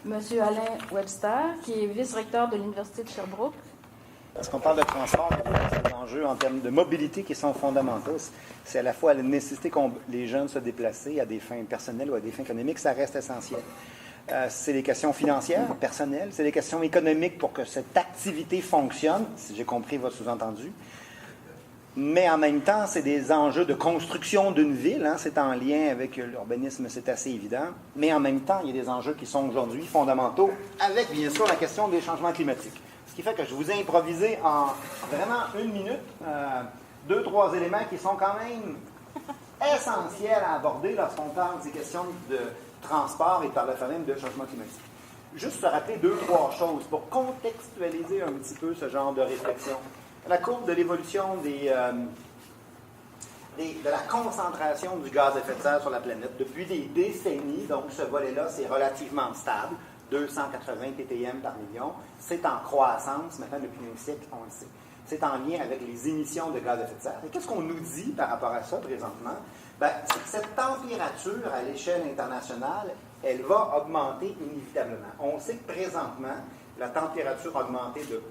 M. Alain Webster, qui est vice-recteur de l'Université de Sherbrooke. Parce qu'on parle de transport, c'est des enjeux en termes de mobilité qui sont fondamentaux. C'est à la fois la nécessité qu'ont les jeunes se déplacer à des fins personnelles ou à des fins économiques, ça reste essentiel. C'est des questions financières, personnelles, c'est des questions économiques pour que cette activité fonctionne, si j'ai compris votre sous-entendu. Mais en même temps, c'est des enjeux de construction d'une ville, hein, c'est en lien avec l'urbanisme, c'est assez évident. Mais en même temps, il y a des enjeux qui sont aujourd'hui fondamentaux, avec bien sûr la question des changements climatiques. Ce qui fait que je vous ai improvisé en vraiment 1 minute 2-3 éléments qui sont quand même essentiels à aborder lorsqu'on parle des questions de transport et par le fait même de changement climatique. Juste se rappeler 2-3 choses pour contextualiser un petit peu ce genre de réflexion. La courbe de l'évolution de la concentration du gaz à effet de serre sur la planète depuis des décennies, donc ce volet-là, c'est relativement stable, 280 ppm par million. C'est en croissance, maintenant depuis un siècle, on le sait. C'est en lien avec les émissions de gaz à effet de serre. Et qu'est-ce qu'on nous dit par rapport à ça présentement? Bien, c'est que cette température à l'échelle internationale, elle va augmenter inévitablement. On sait que présentement, la température a augmenté de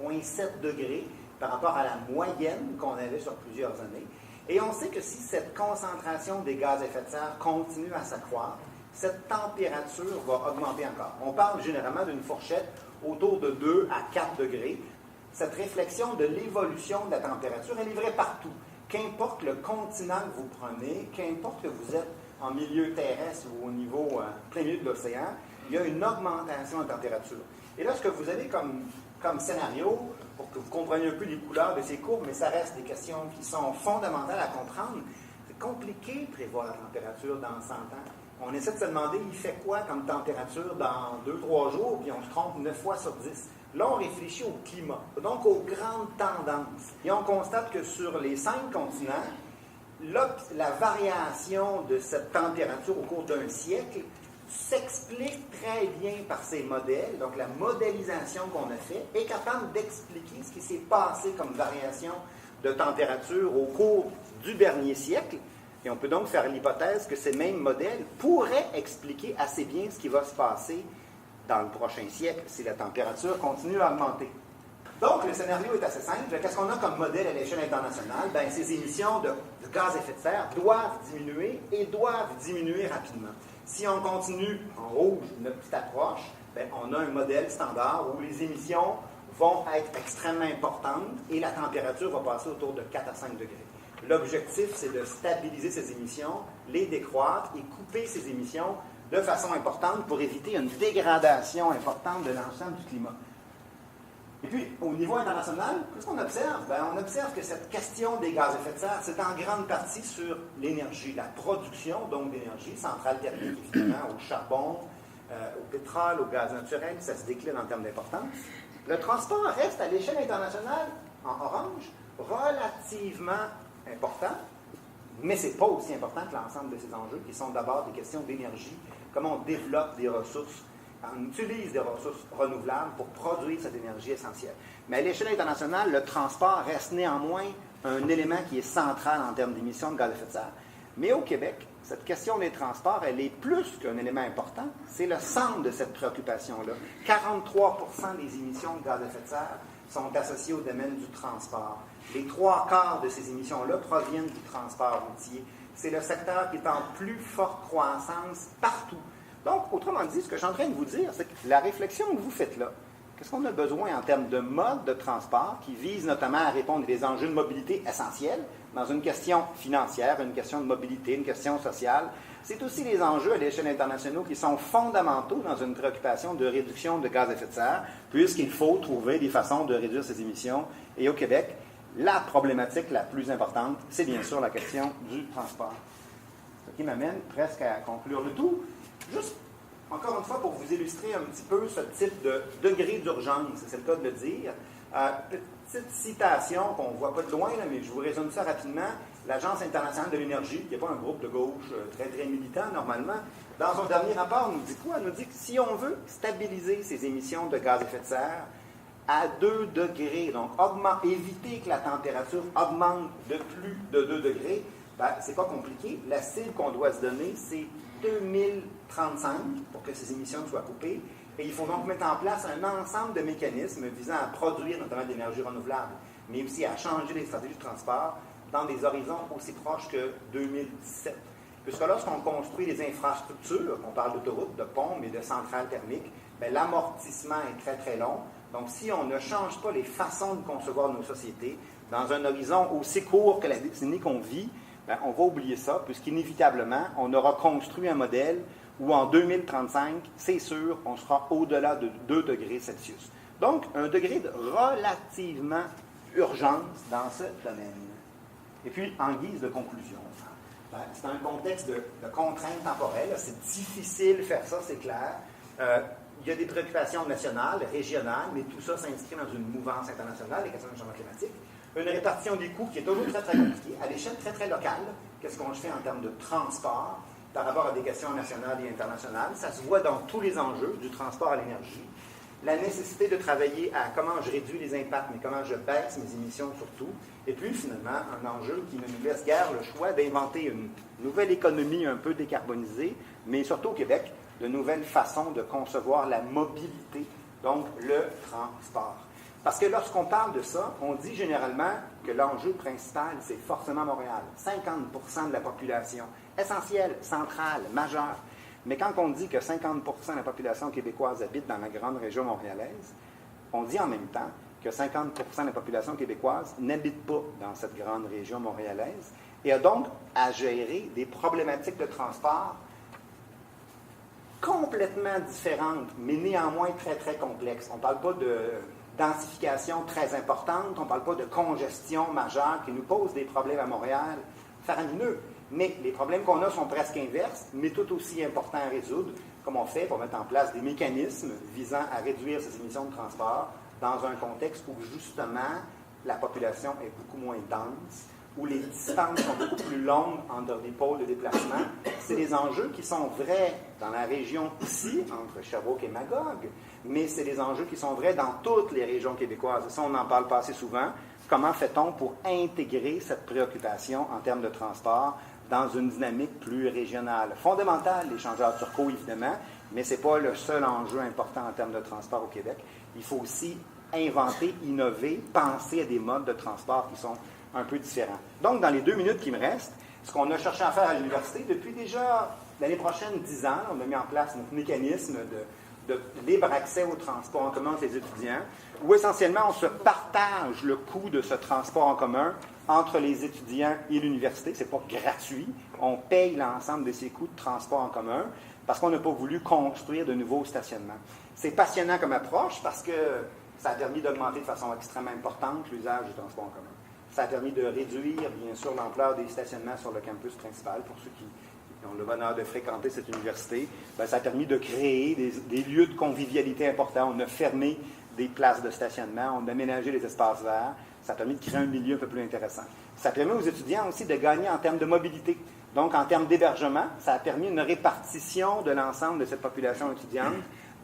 0,7 degrés par rapport à la moyenne qu'on avait sur plusieurs années. Et on sait que si cette concentration des gaz à effet de serre continue à s'accroître, cette température va augmenter encore. On parle généralement d'une fourchette autour de 2 à 4 degrés. Cette réflexion de l'évolution de la température, elle est vraie partout. Qu'importe le continent que vous prenez, qu'importe que vous êtes en milieu terrestre ou au niveau plein milieu de l'océan, il y a une augmentation de température. Et là, ce que vous avez comme scénario, pour que vous compreniez un peu les couleurs de ces courbes, mais ça reste des questions qui sont fondamentales à comprendre. C'est compliqué de prévoir la température dans 100 ans. On essaie de se demander, il fait quoi comme température dans 2-3 jours, puis on se trompe 9 fois sur 10. Là, on réfléchit au climat, donc aux grandes tendances. Et on constate que sur les 5 continents, là, la variation de cette température au cours d'un siècle s'explique très bien par ces modèles. Donc, la modélisation qu'on a fait est capable d'expliquer ce qui s'est passé comme variation de température au cours du dernier siècle. Et on peut donc faire l'hypothèse que ces mêmes modèles pourraient expliquer assez bien ce qui va se passer dans le prochain siècle si la température continue à augmenter. Donc, le scénario est assez simple. Qu'est-ce qu'on a comme modèle à l'échelle internationale? Bien, ces émissions de gaz à effet de serre doivent diminuer et doivent diminuer rapidement. Si on continue en rouge notre petite approche, bien, on a un modèle standard où les émissions vont être extrêmement importantes et la température va passer autour de 4 à 5 degrés. L'objectif, c'est de stabiliser ces émissions, les décroître et couper ces émissions de façon importante pour éviter une dégradation importante de l'ensemble du climat. Et puis, au niveau international, qu'est-ce qu'on observe? Bien, on observe que cette question des gaz à effet de serre, c'est en grande partie sur l'énergie, la production donc d'énergie, centrale thermique évidemment, au charbon, au pétrole, au gaz naturel, ça se décline en termes d'importance. Le transport reste à l'échelle internationale, en orange, relativement important, mais ce n'est pas aussi important que l'ensemble de ces enjeux qui sont d'abord des questions d'énergie, comment on développe des ressources, on utilise des ressources renouvelables pour produire cette énergie essentielle. Mais à l'échelle internationale, le transport reste néanmoins un élément qui est central en termes d'émissions de gaz à effet de serre. Mais au Québec, cette question des transports, elle est plus qu'un élément important. C'est le centre de cette préoccupation-là. 43% des émissions de gaz à effet de serre sont associées au domaine du transport. Les 3/4 de ces émissions-là proviennent du transport routier. C'est le secteur qui est en plus forte croissance partout. Donc, autrement dit, ce que je suis en train de vous dire, c'est que la réflexion que vous faites là, qu'est-ce qu'on a besoin en termes de mode de transport qui vise notamment à répondre à des enjeux de mobilité essentiels dans une question financière, une question de mobilité, une question sociale. C'est aussi les enjeux à l'échelle internationale qui sont fondamentaux dans une préoccupation de réduction de gaz à effet de serre, puisqu'il faut trouver des façons de réduire ces émissions. Et au Québec, la problématique la plus importante, c'est bien sûr la question du transport. Ce qui m'amène presque à conclure le tout. Juste, encore une fois, pour vous illustrer un petit peu ce type de degré d'urgence, c'est le cas de le dire. Petite citation qu'on ne voit pas de loin, là, mais je vous résume ça rapidement. L'Agence internationale de l'énergie, qui n'est pas un groupe de gauche très, très militant normalement, dans son dernier rapport, nous dit quoi? Elle nous dit que si on veut stabiliser ces émissions de gaz à effet de serre à 2 degrés, donc éviter que la température augmente de plus de 2 degrés, ben, c'est pas compliqué. La cible qu'on doit se donner, c'est 2035 pour que ces émissions soient coupées. Et il faut donc mettre en place un ensemble de mécanismes visant à produire notamment de l'énergie renouvelable, mais aussi à changer les stratégies de transport dans des horizons aussi proches que 2017. Puisque lorsqu'on construit des infrastructures, on parle d'autoroutes, de ponts, mais de centrales thermiques, bien, l'amortissement est très, très long. Donc, si on ne change pas les façons de concevoir nos sociétés dans un horizon aussi court que la décennie qu'on vit, bien, on va oublier ça, puisqu'inévitablement, on aura construit un modèle où en 2035, c'est sûr, on sera au-delà de 2 degrés Celsius. Donc, un degré de relativement urgence dans ce domaine. Et puis, en guise de conclusion, ben, c'est un contexte de contraintes temporelles. C'est difficile de faire ça, c'est clair. Il y a des préoccupations nationales, régionales, mais tout ça s'inscrit dans une mouvance internationale, les questions du changement climatique. Une répartition des coûts qui est toujours très, très compliquée. À l'échelle très, très locale, qu'est-ce qu'on fait en termes de transport par rapport à des questions nationales et internationales? Ça se voit dans tous les enjeux, du transport à l'énergie. La nécessité de travailler à comment je réduis les impacts, mais comment je baisse mes émissions surtout. Et puis, finalement, un enjeu qui ne nous laisse guère le choix d'inventer une nouvelle économie un peu décarbonisée, mais surtout au Québec, de nouvelles façons de concevoir la mobilité, donc le transport. Parce que lorsqu'on parle de ça, on dit généralement que l'enjeu principal, c'est forcément Montréal. 50% de la population, essentielle, centrale, majeure. Mais quand on dit que 50% de la population québécoise habite dans la grande région montréalaise, on dit en même temps que 50% de la population québécoise n'habite pas dans cette grande région montréalaise et a donc à gérer des problématiques de transport complètement différentes, mais néanmoins très, très complexes. On ne parle pas de densification très importante, on ne parle pas de congestion majeure qui nous pose des problèmes à Montréal faramineux. Mais les problèmes qu'on a sont presque inverses, mais tout aussi importants à résoudre, comme on fait pour mettre en place des mécanismes visant à réduire ces émissions de transport dans un contexte où, justement, la population est beaucoup moins dense, où les distances sont beaucoup plus longues entre des pôles de déplacement. C'est des enjeux qui sont vrais dans la région ici, entre Sherbrooke et Magog, mais c'est des enjeux qui sont vrais dans toutes les régions québécoises. Et ça, on n'en parle pas assez souvent. Comment fait-on pour intégrer cette préoccupation en termes de transport dans une dynamique plus régionale? Fondamentale, l'échangeur turco, évidemment, mais ce n'est pas le seul enjeu important en termes de transport au Québec. Il faut aussi inventer, innover, penser à des modes de transport qui sont un peu différents. Donc, dans les 2 minutes qui me restent, ce qu'on a cherché à faire à l'université, depuis déjà l'année prochaine, 10 ans, on a mis en place notre mécanisme de libre accès au transport en commun entre les étudiants, où essentiellement on se partage le coût de ce transport en commun entre les étudiants et l'université. Ce n'est pas gratuit. On paye l'ensemble de ces coûts de transport en commun parce qu'on n'a pas voulu construire de nouveaux stationnements. C'est passionnant comme approche parce que ça a permis d'augmenter de façon extrêmement importante l'usage du transport en commun. Ça a permis de réduire, bien sûr, l'ampleur des stationnements sur le campus principal pour ceux qui ont le bonheur de fréquenter cette université. Bien, ça a permis de créer des lieux de convivialité importants. On a fermé des places de stationnement, on a aménagé les espaces verts. Ça a permis de créer un milieu un peu plus intéressant. Ça permet aux étudiants aussi de gagner en termes de mobilité. Donc, en termes d'hébergement, ça a permis une répartition de l'ensemble de cette population étudiante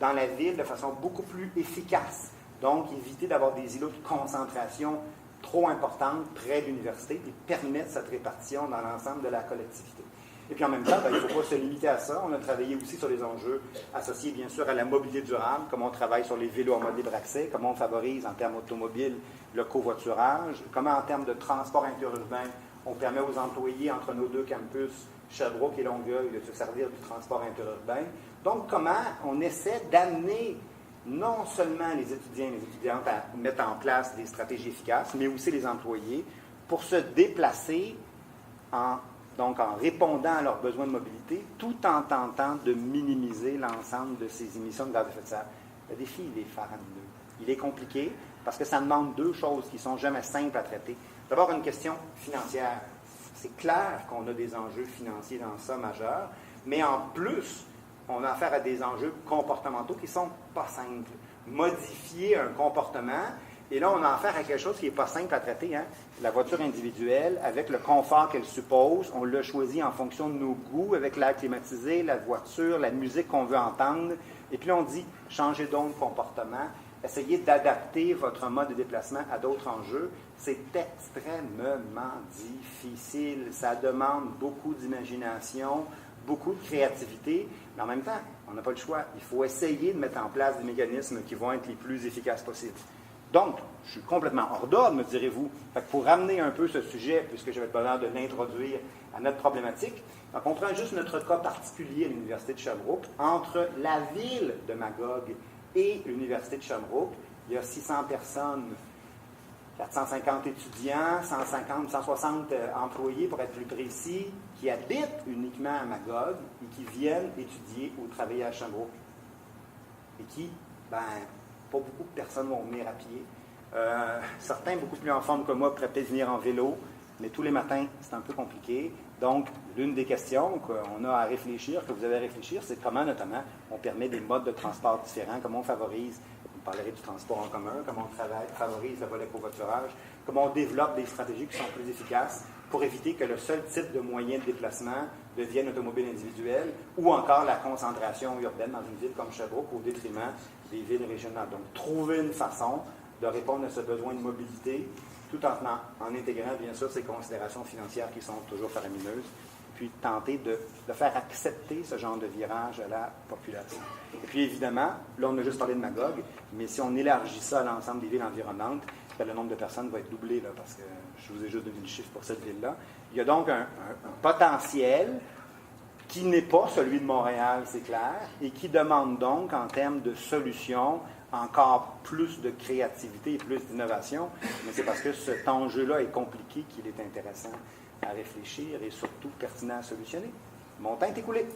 dans la ville de façon beaucoup plus efficace. Donc, éviter d'avoir des îlots de concentration trop importantes près de l'université et permettre cette répartition dans l'ensemble de la collectivité. Et puis en même temps, il ne faut pas se limiter à ça. On a travaillé aussi sur les enjeux associés, bien sûr, à la mobilité durable, comment on travaille sur les vélos en mode libre accès, comment on favorise en termes automobiles le covoiturage, comment en termes de transport interurbain, on permet aux employés entre nos 2 campus, Sherbrooke et Longueuil, de se servir du transport interurbain. Donc, comment on essaie d'amener non seulement les étudiants et les étudiantes à mettre en place des stratégies efficaces, mais aussi les employés pour se déplacer en répondant à leurs besoins de mobilité, tout en tentant de minimiser l'ensemble de ces émissions de gaz à effet de serre. Le défi, il est faramineux. Il est compliqué parce que ça demande 2 choses qui ne sont jamais simples à traiter. D'abord, une question financière. C'est clair qu'on a des enjeux financiers dans ça majeurs, mais en plus, on a affaire à des enjeux comportementaux qui ne sont pas simples. Modifier un comportement, et là, on a affaire à quelque chose qui n'est pas simple à traiter. Hein? La voiture individuelle, avec le confort qu'elle suppose, on l'a choisi en fonction de nos goûts, avec l'air climatisé, la voiture, la musique qu'on veut entendre. Et puis, on dit, changez donc de comportement, essayez d'adapter votre mode de déplacement à d'autres enjeux. C'est extrêmement difficile. Ça demande beaucoup d'imagination, beaucoup de créativité, mais en même temps, on n'a pas le choix. Il faut essayer de mettre en place des mécanismes qui vont être les plus efficaces possibles. Donc, je suis complètement hors d'ordre, me direz-vous. Fait que pour ramener un peu ce sujet, puisque j'avais le bonheur de l'introduire à notre problématique, donc on prend juste notre cas particulier à l'Université de Sherbrooke. Entre la ville de Magog et l'Université de Sherbrooke, il y a 600 personnes, 450 étudiants, 150, 160 employés, pour être plus précis, qui habitent uniquement à Magog et qui viennent étudier ou travailler à Sherbrooke. Et qui, pas beaucoup de personnes vont venir à pied. Certains, beaucoup plus en forme que moi, pourraient peut-être venir en vélo, mais tous les matins, c'est un peu compliqué. Donc, l'une des questions qu'on a à réfléchir, que vous avez à réfléchir, c'est comment, notamment, on permet des modes de transport différents, comment on favorise, vous parlerez du transport en commun, comment on favorise le volet covoiturage, comment on développe des stratégies qui sont plus efficaces pour éviter que le seul type de moyen de déplacement devienne automobile individuelle ou encore la concentration urbaine dans une ville comme Sherbrooke au détriment des villes régionales. Donc, trouver une façon de répondre à ce besoin de mobilité tout en intégrant, bien sûr, ces considérations financières qui sont toujours faramineuses, puis tenter de faire accepter ce genre de virage à la population. Et puis, évidemment, là, on a juste parlé de Magog, mais si on élargit ça à l'ensemble des villes environnantes, le nombre de personnes va être doublé, là, parce que je vous ai juste donné le chiffre pour cette ville-là. Il y a donc un potentiel qui n'est pas celui de Montréal, c'est clair, et qui demande donc, en termes de solutions, encore plus de créativité et plus d'innovation, mais c'est parce que cet enjeu-là est compliqué qu'il est intéressant à réfléchir et surtout pertinent à solutionner. Mon temps est écoulé.